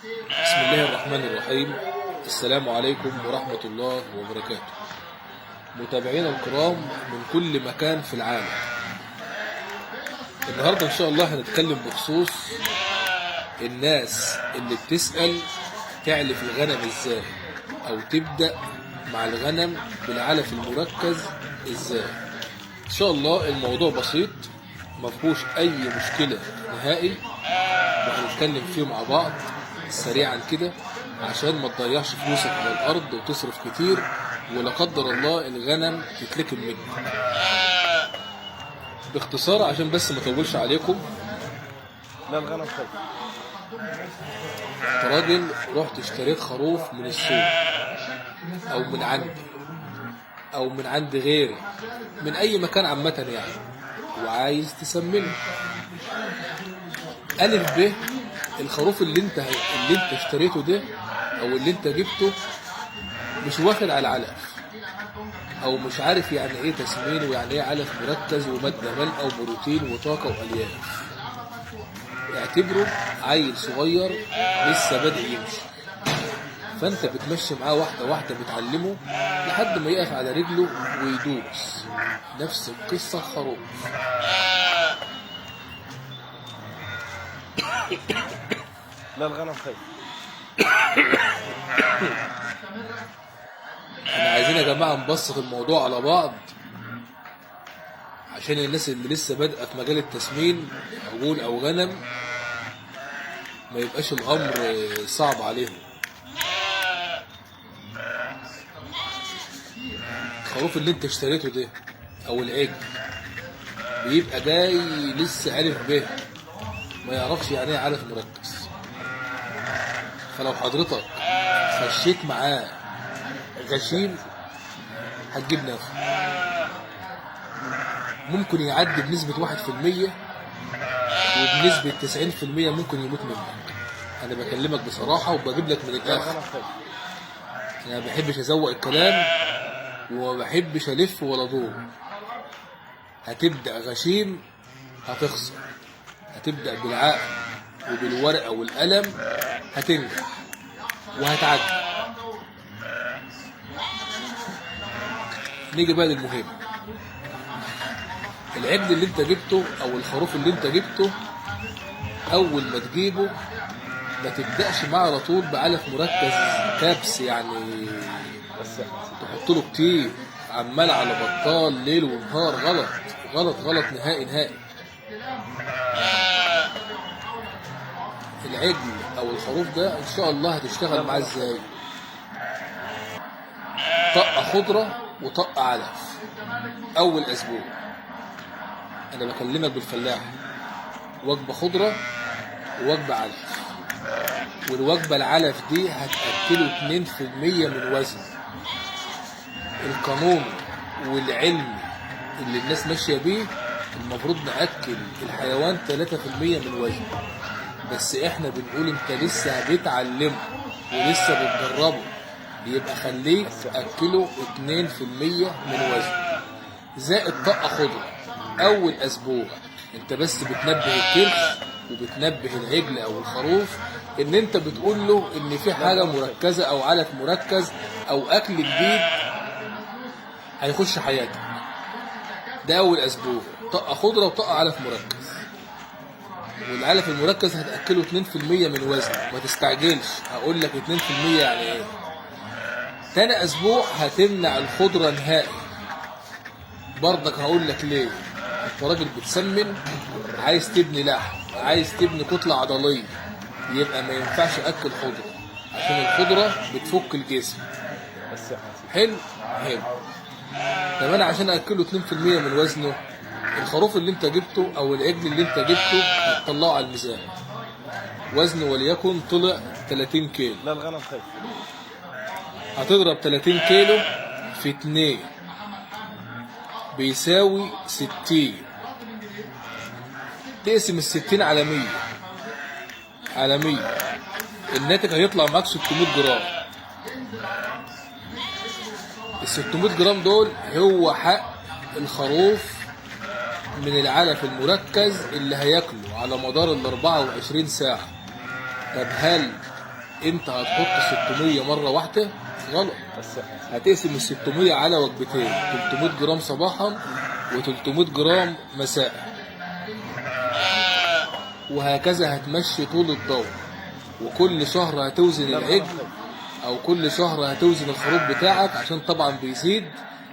بسم الله الرحمن الرحيم. السلام عليكم ورحمة الله وبركاته. متابعينا الكرام من كل مكان في العالم، النهاردة إن شاء الله هنتكلم بخصوص الناس اللي بتسأل تعلف الغنم إزاي، أو تبدأ مع الغنم بالعلف المركز إزاي. إن شاء الله الموضوع بسيط مفهوش أي مشكلة نهائي، وهنتكلم فيه مع بعض سريعا كده عشان ما تضيعش فلوسك على الأرض وتصرف كتير ولا قدر الله الغنم تتلكم منك. باختصار عشان بس ما اطولش عليكم، لا الغنم خير. انت راجل رحت اشتريت خروف من السوق او من عندي او من عند غيري من اي مكان عامة يعني، وعايز تسمنه. ألف ب الخروف اللي انت اشتريته ده او اللي انت جبته مش واخد على العلف، او مش عارف يعني ايه تسمين ويعني ايه علف مركز ومادة ملء وبروتين وطاقة والياف. اعتبره عيل صغير لسه بادئ يمشي، فانت بتمشي معاه واحدة واحدة بتعلمه لحد ما يقف على رجله ويدوس. نفس القصة الخروف. لا الغنم خير. احنا عايزين يا جماعة نبسط الموضوع على بعض عشان الناس اللي لسه بادئه في مجال التسمين عجول او غنم ما يبقاش الامر صعب عليهم. الخروف اللي انت اشتريته ده او العجل بيبقى جاي لسه ألف ب، ما يعرفش يعني ايه علف مركز. فلو حضرتك خشيت معاه غشيم هتجيب نفسه، ممكن يعدي بنسبة 1% وبنسبة 90% ممكن يموت منك. أنا بكلمك بصراحة وبجيب لك من الآخر. أنا ما بحبش أزوق الكلام وما بحبش ألف ولا دور. هتبدأ غشيم هتخسر، هتبدأ بالعقل وبالورقة والقلم هتنجح وهتعدي. نيجي بقى للمهم. العجل اللي انت جبته او الخروف اللي انت جبته اول ما تجيبه ما تبدأش معاه على طول بعلف مركز كبس، يعني تحط له كتير عمال على بطال ليل ونهار. غلط غلط غلط نهائي نهائي. العجل او الخروف ده ان شاء الله هتشتغل معاه ازاي؟ طقة خضرة وطقة علف اول اسبوع. انا بكلمك بالفلاح، وجبة خضرة ووجبة علف، والوجبة العلف دي هتأكله 2% من وزنه. القانون والعلم اللي الناس ماشية بيه المفروض نأكل الحيوان 3% من وزنه، بس احنا بنقول انت لسه بتعلمه ولسه بتدربه، يبقى خليك أكله 2% من وزنه زائد طاقة خضرة أول أسبوع. انت بس بتنبه الكلف وبتنبه العجل أو الخروف ان انت بتقول له ان في حاجة مركزة او علف مركز او اكل جديد هيخش حياتك. ده اول اسبوع، طاقة خضرة وطاقة علف مركز. والعلف المركز هتأكله 2% من وزنه، ما تستعجلش. هقول لك 2% يعني ايه. تاني اسبوع هتمنع الخضرة نهائي. برضك هقول لك ليه. انت راجل بتسمن، عايز تبني لحم، عايز تبني كتلة عضلية، يبقى ما ينفعش اكل خضرة عشان الخضرة بتفك الجسم. حلو حلو. طب انا عشان اكله 2% من وزنه، الخروف اللي انت جبته او العجل اللي انت جبته هتطلعه على الميزان، وزنه وليكن طلع 30 كيلو. لا الغنم خير. هتضرب 30 كيلو في 2 بيساوي 60. تقسم 60 على 100 على 100، الناتج هيطلع معاك 600 جرام. ال 600 جرام دول هو حق الخروف من العلف المركز اللي هياكله على مدار ال 24 ساعة. طب هل انت هتحط 600 مره واحده، غلط. بس هتقسم ال 600 على وجبتين، 300 جرام صباحا و300 جرام مساء، وهكذا هتمشي طول الدور. وكل شهر هتوزن العجل او كل شهر هتوزن الخروف بتاعك، عشان طبعا بيزيد،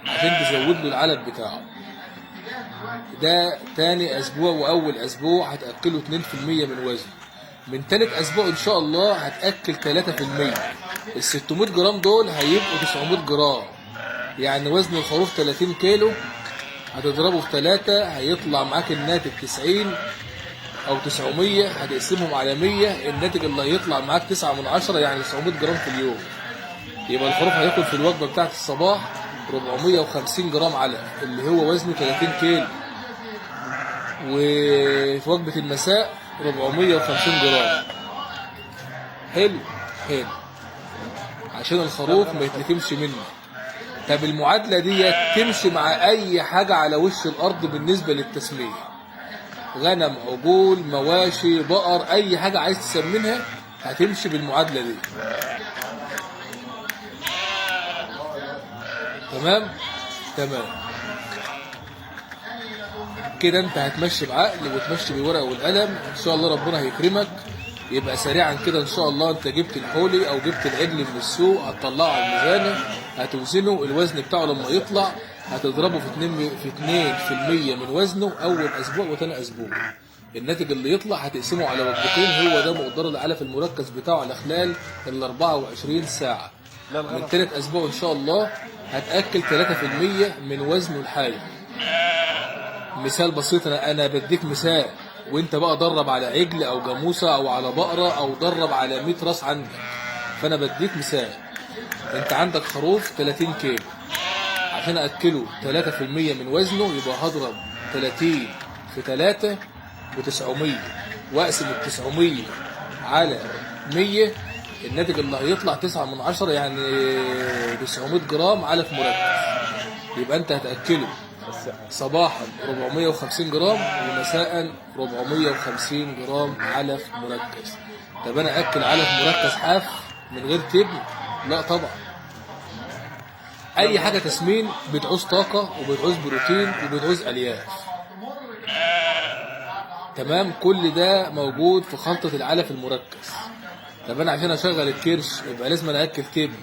عشان تزود له العلف بتاعه. ده تاني اسبوع، واول اسبوع هتاكله 2% من وزنه. من تالت اسبوع ان شاء الله هتاكل 3%. ال 600 جرام دول هيبقوا 900 جرام، يعني وزن الخروف 30 كيلو، هتضربه في 3 هيطلع معاك الناتج 90 او 900، هتقسمهم على 100، الناتج اللي هيطلع معاك 9 من 10، يعني 900 جرام في اليوم. يبقى الخروف هياكل في الوجبه بتاعت الصباح 450 جرام علف اللي هو وزنه 30 كيلو، وفي وجبه المساء 450 جرام. حلو حلو، عشان الخروف ما يتلكمش منه. طب المعادله دي تمشي مع اي حاجه على وش الارض بالنسبه للتسميه، غنم، عجول، مواشي، بقر، اي حاجه عايز تسمنها هتمشي بالمعادله دي. تمام تمام كده انت هتمشي بعقل وتمشي بالورقه والقلم، ان شاء الله ربنا هيكرمك. يبقى سريعا كده ان شاء الله انت جبت الحولي او جبت العجل من السوق، هتطلعه على الميزانه، هتوزنه، الوزن بتاعه لما يطلع هتضربه في 2% من وزنه اول اسبوع وثاني اسبوع. الناتج اللي يطلع هتقسمه على وجبتين، هو ده مقدار العلف المركز بتاعه على خلال ال 24 ساعه. من ثالث اسبوع ان شاء الله هتاكل 3% من وزنه الحالي. مثال بسيط، انا بديك مثال، وانت بقى درب على عجل او جاموسه او على بقره او درب على 100 راس عندك. فانا بديك مثال، انت عندك خروف 30 كيلو، عشان اكله 3% من وزنه يبقى هضرب 30 في 3 ب900، واقسم ال 900 على 100، الناتج اللي هيطلع 9 من 10، يعني 900 جرام علف مركز. يبقى انت هتاكله صباحا 450 جرام ومساء 450 جرام علف مركز. طب انا اكل علف مركز حاف من غير تبن؟ لا طبعا. اي حاجه تسمين بتعوز طاقه وبتعوز بروتين وبتعوز الياف. تمام، كل ده موجود في خلطه العلف المركز. طب انا عشان اشغل الكرش يبقى لازم انا اكل تبن.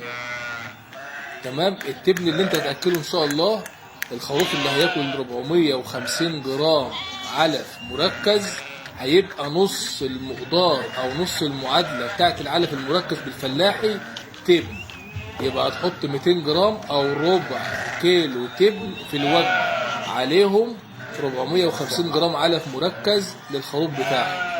تمام، التبن اللي انت هتاكله ان شاء الله، الخروف اللي هياكل 450 جرام علف مركز هيبقى نص المقدار او نص المعادله بتاعت العلف المركز بالفلاحي تبن. يبقى هتحط 200 جرام او ربع كيلو تبن في الوجبه، عليهم 450 جرام علف مركز للخروف بتاعك.